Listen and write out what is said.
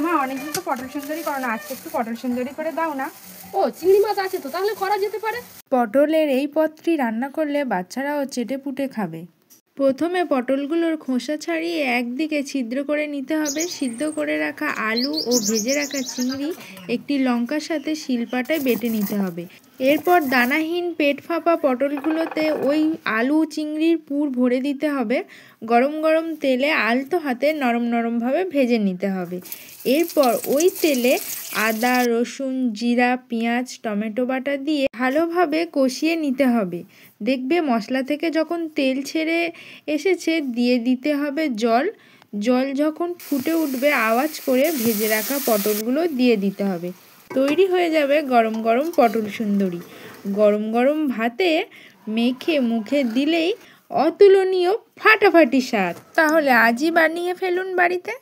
মা অনেকদিন তো পটল সুন্দরী করো না, আজকে একটু পটল সুন্দরী করে দাও না। ও চিংড়ি মাছ আছে তো, তাহলে করা যেতে পারে। পটলের এই পদটি রান্না করলে বাচ্চারাও চেটে পুটে খাবে। প্রথমে পটলগুলোর খোসা ছাড়িয়ে একদিকে ছিদ্র করে নিতে হবে। সিদ্ধ করে রাখা আলু ও ভেজে রাখা চিংড়ি একটি লঙ্কার সাথে শিলপাটায় বেটে নিতে হবে। এরপর দানাহীন পেট ফাঁপা পটলগুলোতে ওই আলু চিংড়ির পুর ভরে দিতে হবে। গরম গরম তেলে আলতো হাতে নরম নরমভাবে ভেজে নিতে হবে। এরপর ওই তেলে আদা, রসুন, জিরা, পেঁয়াজ, টমেটো বাটা দিয়ে ভালোভাবে কষিয়ে নিতে হবে। দেখবে মশলা থেকে যখন তেল ছেড়ে এসেছে দিয়ে দিতে হবে জল। জল যখন ফুটে উঠবে আওয়াজ করে ভেজে রাখা পটলগুলো দিয়ে দিতে হবে। তৈরি হয়ে যাবে গরম গরম পটল সুন্দরী। গরম গরম ভাতে মেখে মুখে দিলেই অতুলনীয় ফাটাফাটি স্বাদ। তাহলে আজই বানিয়ে ফেলুন বাড়িতে।